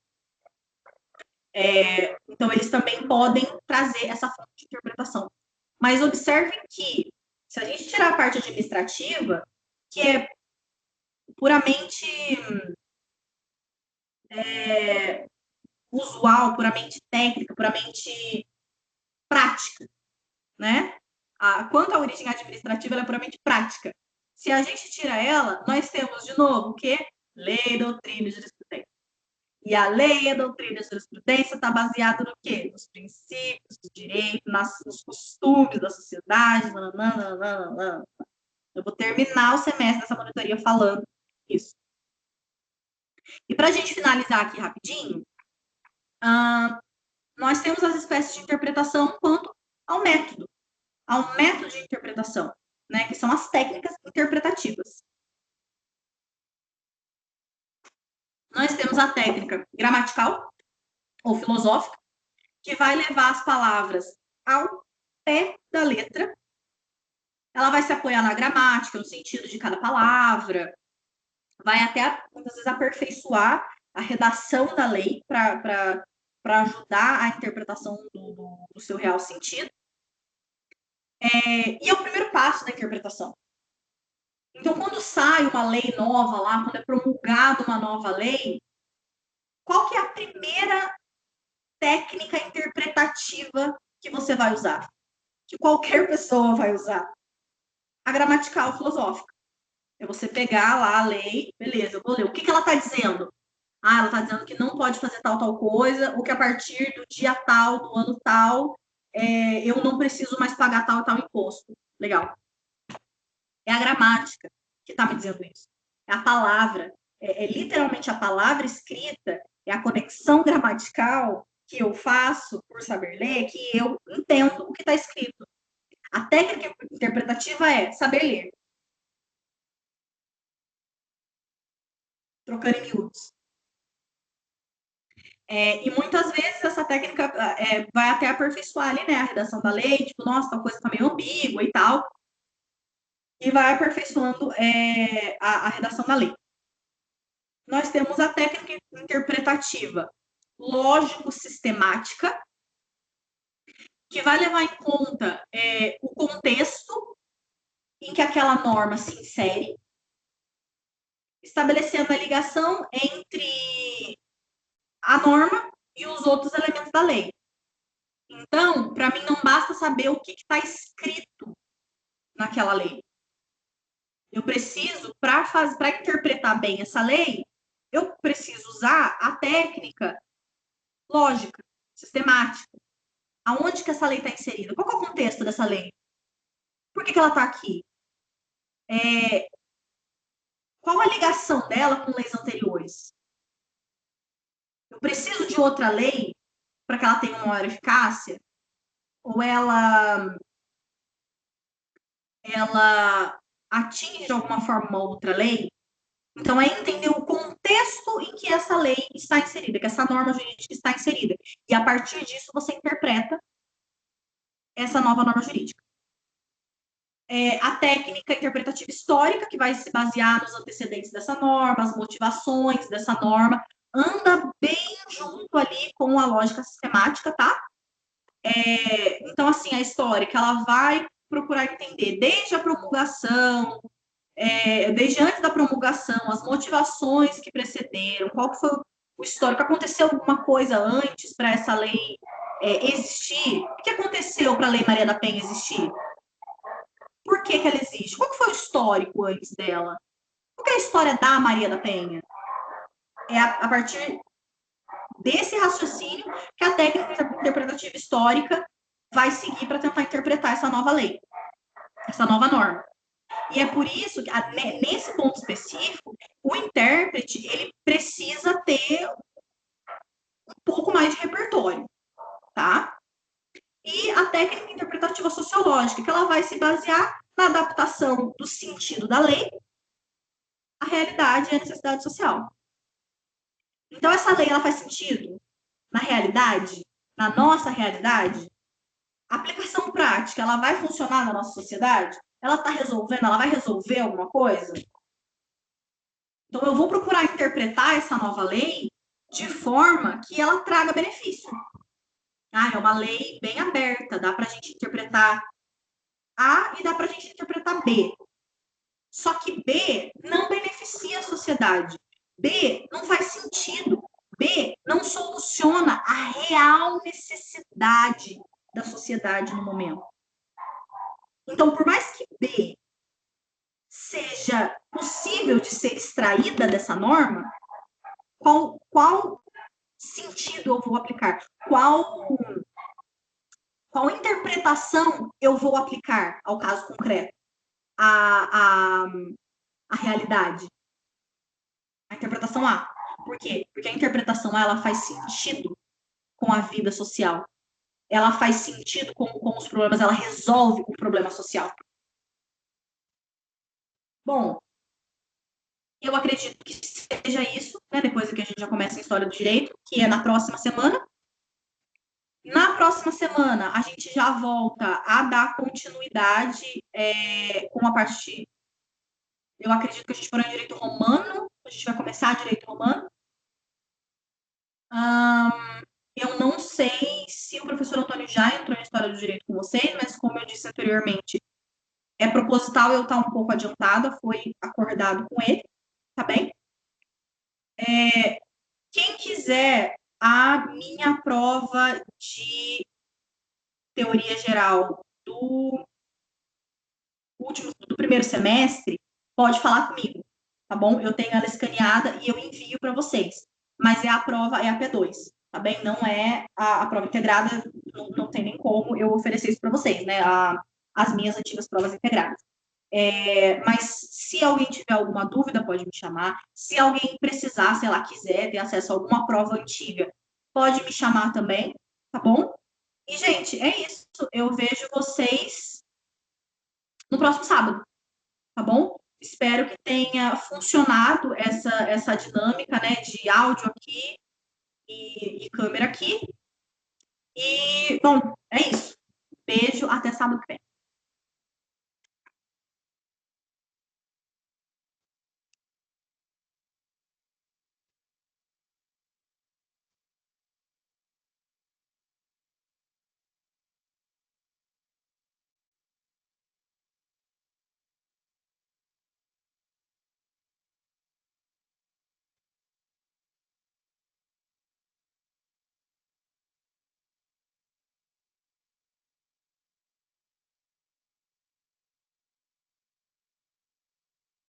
Speaker 1: Então, eles também podem trazer essa fonte de interpretação. Mas observem que, se a gente tirar a parte administrativa, que é puramente usual, puramente técnica, puramente prática, né? Quanto à origem administrativa, ela é puramente prática. Se a gente tira ela, nós temos, de novo, o quê? Lei, doutrina e jurisprudência. E a lei, a doutrina e a jurisprudência está baseada no quê? Nos princípios do direito, nos costumes da sociedade. Nananana. Eu vou terminar o semestre dessa monitoria falando isso. E para a gente finalizar aqui rapidinho, nós temos as espécies de interpretação quanto ao método de interpretação, né, que são as técnicas interpretativas. Nós temos a técnica gramatical ou filosófica, que vai levar as palavras ao pé da letra. Ela vai se apoiar na gramática, no sentido de cada palavra, vai até, muitas vezes, aperfeiçoar a redação da lei para ajudar a interpretação do seu real sentido. E é o primeiro passo da interpretação. Então, quando sai uma lei nova lá, quando é promulgada uma nova lei, qual que é a primeira técnica interpretativa que você vai usar? Que qualquer pessoa vai usar? A gramatical filosófica. É você pegar lá a lei, beleza, eu vou ler. O que ela está dizendo? Ela está dizendo que não pode fazer tal coisa, ou que a partir do dia tal, do ano tal, eu não preciso mais pagar tal e tal imposto. Legal. É a gramática que está me dizendo isso. É a palavra. Literalmente a palavra escrita, é a conexão gramatical que eu faço por saber ler, que eu entendo o que está escrito. A técnica interpretativa é saber ler. Trocando em miúdos. E muitas vezes essa técnica vai até aperfeiçoar ali, né, a redação da lei, tipo, nossa, tal coisa tá meio ambígua e tal, e vai aperfeiçoando a redação da lei. Nós temos a técnica interpretativa lógico-sistemática, que vai levar em conta o contexto em que aquela norma se insere, estabelecendo a ligação entre a norma e os outros elementos da lei. Então, para mim, não basta saber o que está escrito naquela lei. Eu preciso, para interpretar bem essa lei, eu preciso usar a técnica lógica, sistemática. Aonde que essa lei está inserida? Qual é o contexto dessa lei? Por que ela está aqui? Qual a ligação dela com leis anteriores? Eu preciso de outra lei para que ela tenha uma maior eficácia? Ou ela atinge de alguma forma uma outra lei? Então, é entender o contexto em que essa lei está inserida, que essa norma jurídica está inserida. E, a partir disso, você interpreta essa nova norma jurídica. A técnica interpretativa histórica, que vai se basear nos antecedentes dessa norma, as motivações dessa norma, anda bem junto ali com a lógica sistemática, tá? Então, assim, a histórica, ela vai procurar entender desde a promulgação, desde antes da promulgação, as motivações que precederam, qual foi o histórico, aconteceu alguma coisa antes para essa lei existir? O que aconteceu para a Lei Maria da Penha existir? Por que ela existe? Qual foi o histórico antes dela? Qual que é a história da Maria da Penha? É a partir desse raciocínio que a técnica interpretativa histórica vai seguir para tentar interpretar essa nova lei, essa nova norma. E é por isso que, nesse ponto específico, o intérprete ele precisa ter um pouco mais de repertório, tá? E a técnica interpretativa sociológica, que ela vai se basear na adaptação do sentido da lei à realidade e à necessidade social. Então, essa lei, ela faz sentido na realidade, na nossa realidade? A aplicação prática, ela vai funcionar na nossa sociedade? Ela está resolvendo, ela vai resolver alguma coisa? Então, eu vou procurar interpretar essa nova lei de forma que ela traga benefício. Ah, é uma lei bem aberta, dá para a gente interpretar A e dá para a gente interpretar B. Só que B não beneficia a sociedade. B não faz sentido. B não soluciona a real necessidade da sociedade no momento. Então, por mais que B seja possível de ser extraída dessa norma, qual sentido eu vou aplicar? Qual interpretação eu vou aplicar ao caso concreto? A realidade? A interpretação A. Por quê? Porque a interpretação A, ela faz sentido com a vida social. Ela faz sentido com os problemas, ela resolve o problema social. Bom, eu acredito que seja isso, né? Depois que a gente já começa a história do direito, que é na próxima semana. Na próxima semana, a gente já volta a dar continuidade com a parte. Eu acredito que a gente parou em direito romano, a gente vai começar direito romano. Eu não sei se o professor Antônio já entrou em história do direito com vocês, mas como eu disse anteriormente, é proposital eu estar um pouco adiantada, foi acordado com ele, tá bem? Quem quiser a minha prova de teoria geral do primeiro semestre, pode falar comigo, tá bom? Eu tenho ela escaneada e eu envio para vocês. Mas a prova é a P2, tá bem? Não é a prova integrada, não tem nem como eu oferecer isso para vocês, né? As minhas antigas provas integradas. Mas se alguém tiver alguma dúvida, pode me chamar. Se alguém precisar, sei lá, quiser ter acesso a alguma prova antiga, pode me chamar também, tá bom? E, gente, é isso. Eu vejo vocês no próximo sábado, tá bom? Espero que tenha funcionado essa dinâmica, né, de áudio aqui e câmera aqui. E, bom, é isso. Beijo, até sábado que vem.